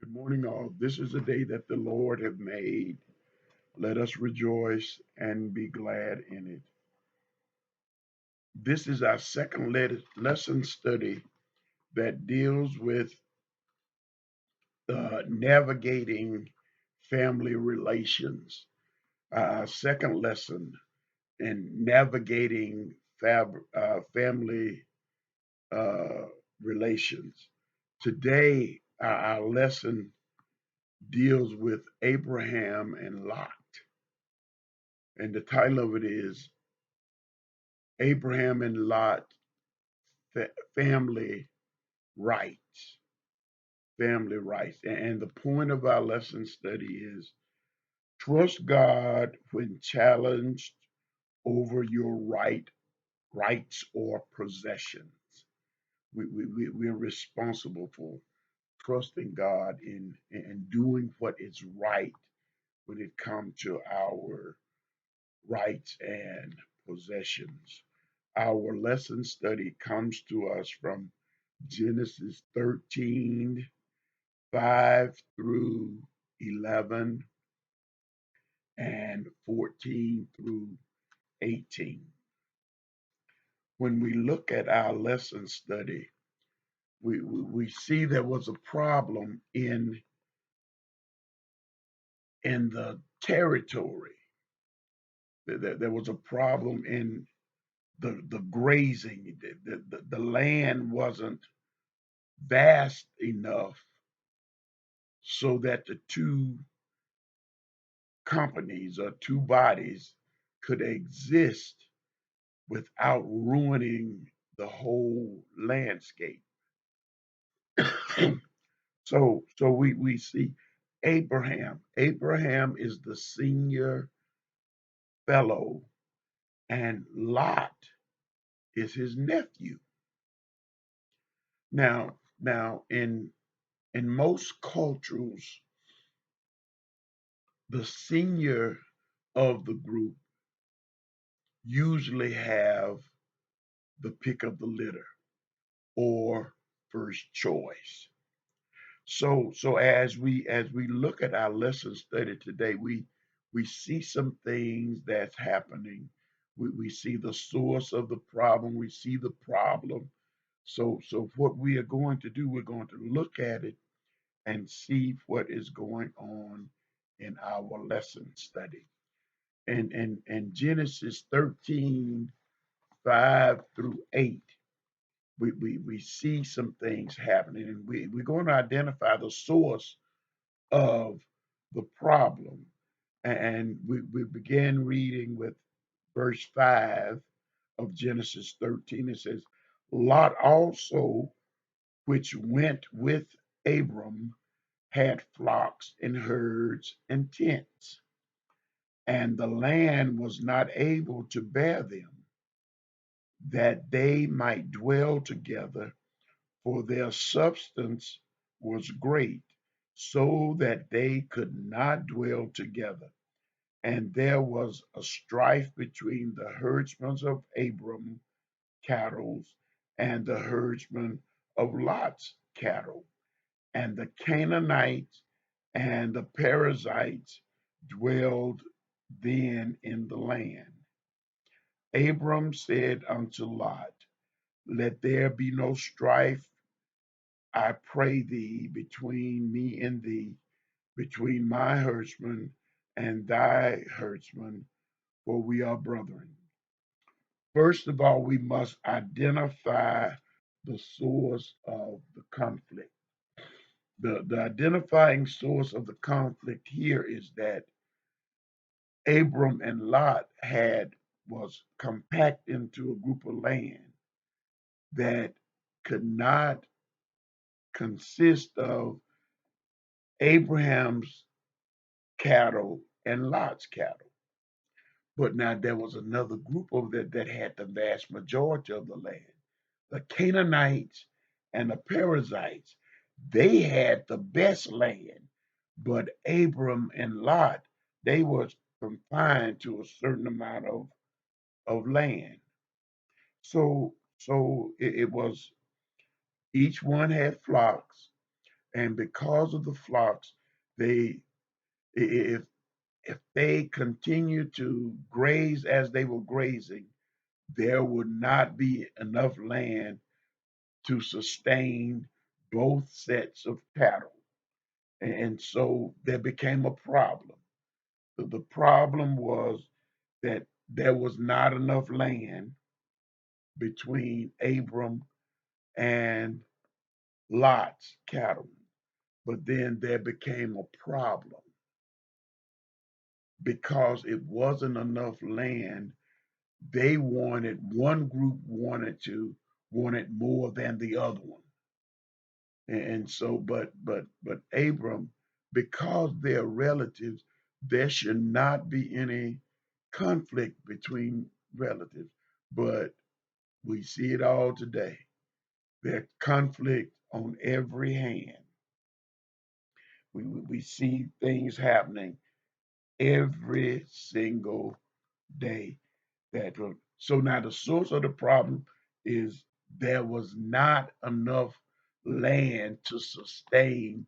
Good morning, all. This is a day that the Lord have made. Let us rejoice and be glad in it. This is our second lesson study that deals with navigating family relations. Our second lesson in navigating family uh, relations. Today, our lesson deals with Abraham and Lot, and the title of it is Abraham and Lot family rights. Family rights. And the point of our lesson study is trust God when challenged over your rights or possessions. We're responsible for trusting God in doing what is right when it comes to our rights and possessions. Our lesson study comes to us from Genesis 13, 5 through 11, and 14 through 18. When we look at our lesson study, we see there was a problem in the territory. There was a problem in the grazing. The land wasn't vast enough so that the two companies or two bodies could exist without ruining the whole landscape. So we see Abraham. Abraham is the senior fellow, and Lot is his nephew. Now in most cultures, the senior of the group usually have the pick of the litter or first choice. So as we look at our lesson study today, we see some things that's happening. We see the source of the problem. We see the problem. So what we are going to do, we're going to look at it and see what is going on in our lesson study. And Genesis 13, 5 through 8, we see some things happening, and we're going to identify the source of the problem. And we begin reading with verse 5 of Genesis 13. It says, Lot also, which went with Abram, had flocks and herds and tents, and the land was not able to bear them, that they might dwell together, for their substance was great, so that they could not dwell together. And there was a strife between the herdsmen of Abram cattle and the herdsmen of Lot's cattle. And the Canaanites and the Perizzites dwelled then in the land. Abram said unto Lot, Let there be no strife, I pray thee, between me and thee, between my herdsmen and thy herdsmen, for we are brethren. First of all, we must identify the source of the conflict. The identifying source of the conflict here is that Abram and Lot had was compact into a group of land that could not consist of Abraham's cattle and Lot's cattle. But now there was another group of that had the vast majority of the land. The Canaanites and the Perizzites, they had the best land, but Abram and Lot, they were confined to a certain amount of land. So it was each one had flocks, And because of the flocks, they if they continue to graze as they were grazing, there would not be enough land to sustain both sets of cattle. And so there became a problem. The problem was that there was not enough land between Abram and Lot's cattle. But then there became a problem because it wasn't enough land. They wanted one group wanted more than the other one. And so but Abram, because they're relatives, there should not be any conflict between relatives. But we see it all today. There's conflict on every hand. We see things happening every single day. So now the source of the problem is there was not enough land to sustain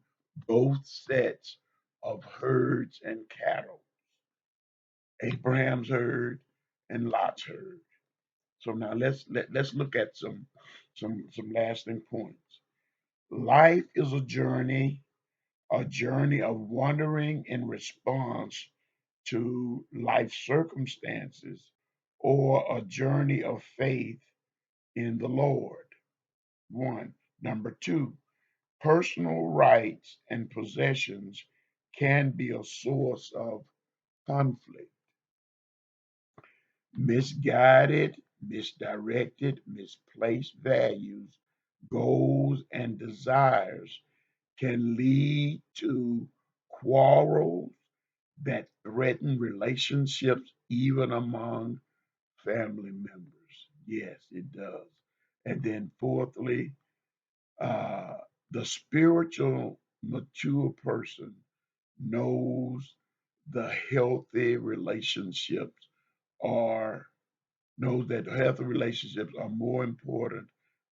both sets of herds and cattle, Abraham's herd and Lot's herd. So now let's look at some lasting points. Life is a journey of wandering in response to life circumstances, or a journey of faith in the Lord. One. Number two, personal rights and possessions can be a source of conflict. Misguided, misdirected, misplaced values, goals, and desires can lead to quarrels that threaten relationships even among family members. Yes, it does. And then, fourthly, uh, the spiritual mature person knows the healthy relationships are knows that healthy relationships are more important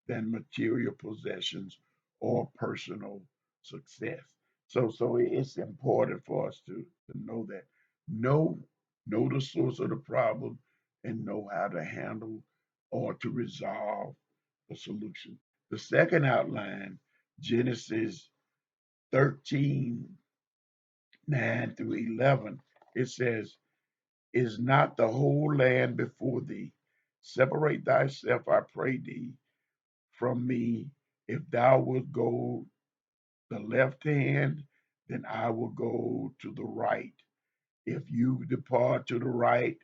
than material possessions or personal success. So it's important for us to know that. Know know the source of the problem and know how to handle or to resolve the solution. The second outline, Genesis 13:9 through 11, it says, is not the whole land before thee? Separate thyself, I pray thee, from me. If thou wilt go the left hand, then I will go to the right. If you depart to the right,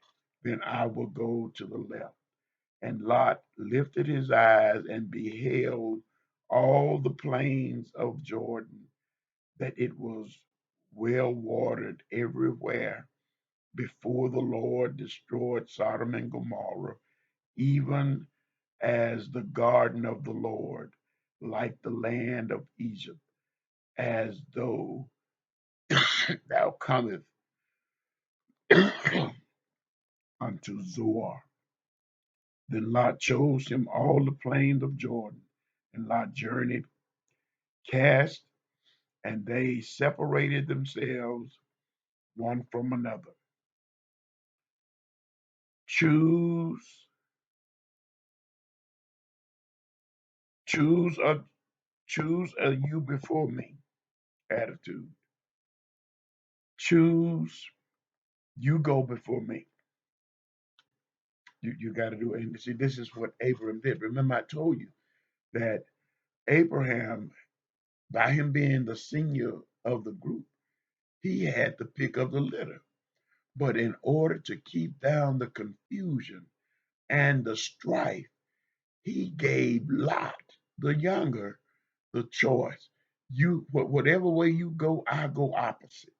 then I will go to the left. And Lot lifted his eyes and beheld all the plains of Jordan, that it was well watered everywhere, before the Lord destroyed Sodom and Gomorrah, even as the garden of the Lord, like the land of Egypt, as though thou comest unto Zoar. Then Lot chose him all the plains of Jordan, and Lot journeyed, cast, and they separated themselves one from another. Choose, choose a choose a you before me attitude. Choose, you go before me. You got to do it. And see, this is what Abraham did. Remember, I told you that Abraham, by him being the senior of the group, he had to pick up the litter. But in order to keep down the confusion and the strife, he gave Lot, the younger, the choice. Whatever way you go, I go opposite.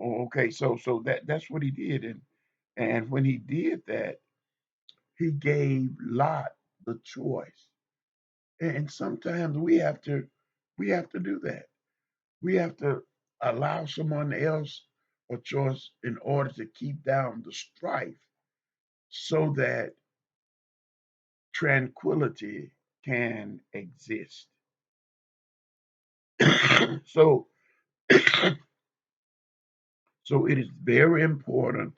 Okay, so that's what he did, and when he did that, he gave Lot the choice. And sometimes we have to do that. We have to allow someone else a choice in order to keep down the strife so that tranquility can exist. So, so it is very important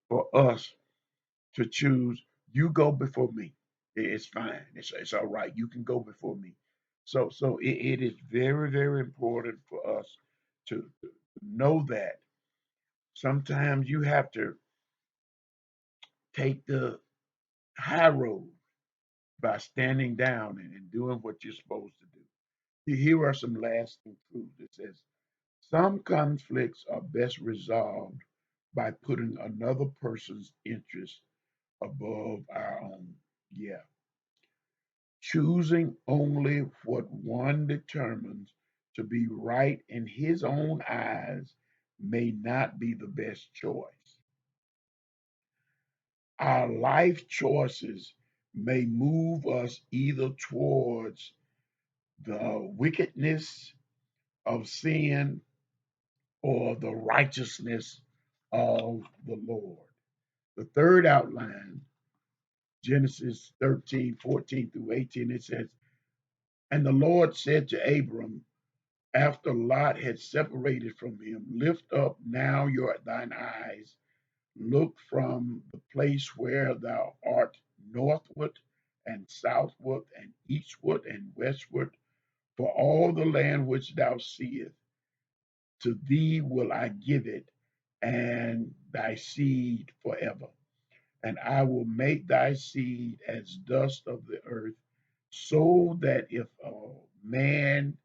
for us to choose. You go before me. It's fine. It's all right. You can go before me. So it is very, very important for us to know that sometimes you have to take the high road by standing down and doing what you're supposed to do. Here are some lasting truths. It says some conflicts are best resolved by putting another person's interest above our own. Yeah. Choosing only what one determines to be right in his own eyes may not be the best choice. Our life choices may move us either towards the wickedness of sin or the righteousness of the Lord. The third outline, Genesis 13:14 through 18, it says, and the Lord said to Abram, after Lot had separated from him, lift up now thine eyes, look from the place where thou art northward and southward and eastward and westward, for all the land which thou seest, to thee will I give it, and thy seed forever. And I will make thy seed as dust of the earth, so that if a man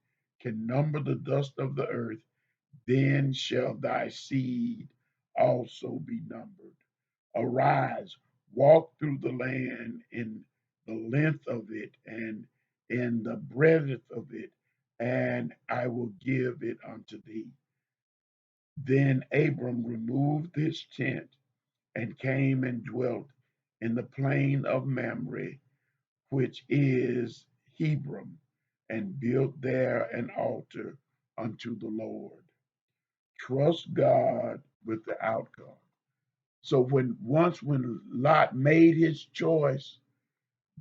can number the dust of the earth, then shall thy seed also be numbered. Arise, walk through the land in the length of it and in the breadth of it, and I will give it unto thee. Then Abram removed his tent and came and dwelt in the plain of Mamre, which is Hebron, and built there an altar unto the Lord. Trust God with the outcome. So when Lot made his choice,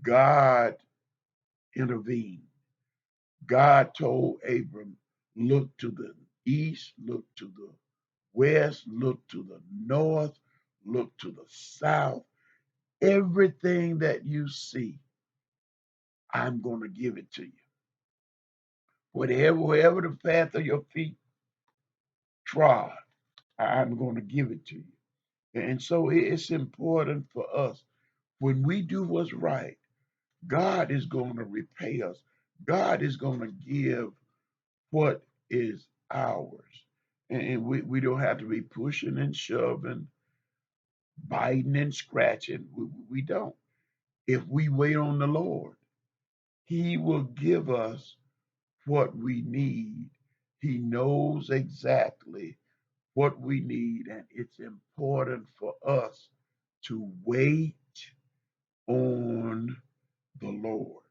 God intervened. God told Abram, look to the east, look to the west, look to the north, look to the south. Everything that you see, I'm going to give it to you. Wherever the path of your feet trod, I'm going to give it to you. And so it's important for us when we do what's right, God is going to repay us. God is going to give what is ours. And we don't have to be pushing and shoving, biting and scratching. We don't. If we wait on the Lord, He will give us what we need. He knows exactly what we need, and it's important for us to wait on the Lord.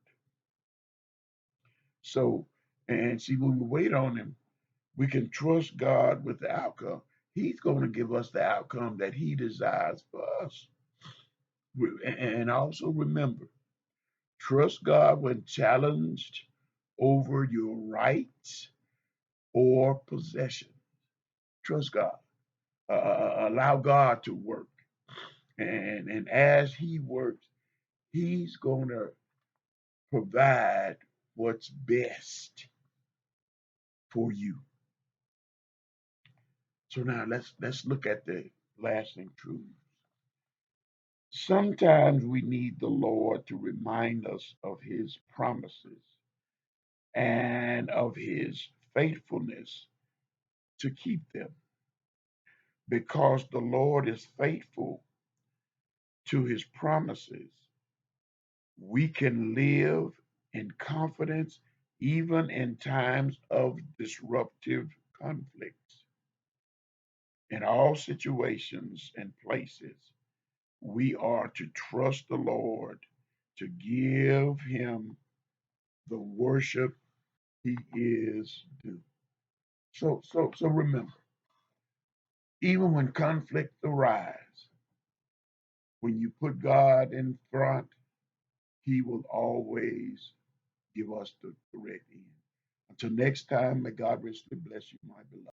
So, and see, when we wait on Him, we can trust God with the outcome. He's going to give us the outcome that He desires for us. And also remember, trust God when challenged over your rights or possession. Trust God. Allow God to work. And as He works, He's going to provide what's best for you. So now let's look at the lasting truth. Sometimes we need the Lord to remind us of His promises and of His faithfulness to keep them. Because the Lord is faithful to His promises, we can live in confidence even in times of disruptive conflicts. In all situations and places, we are to trust the Lord, to give Him the worship He is due. So remember, even when conflict arises, when you put God in front, He will always give us the correct end. Until next time, may God richly bless you, my beloved.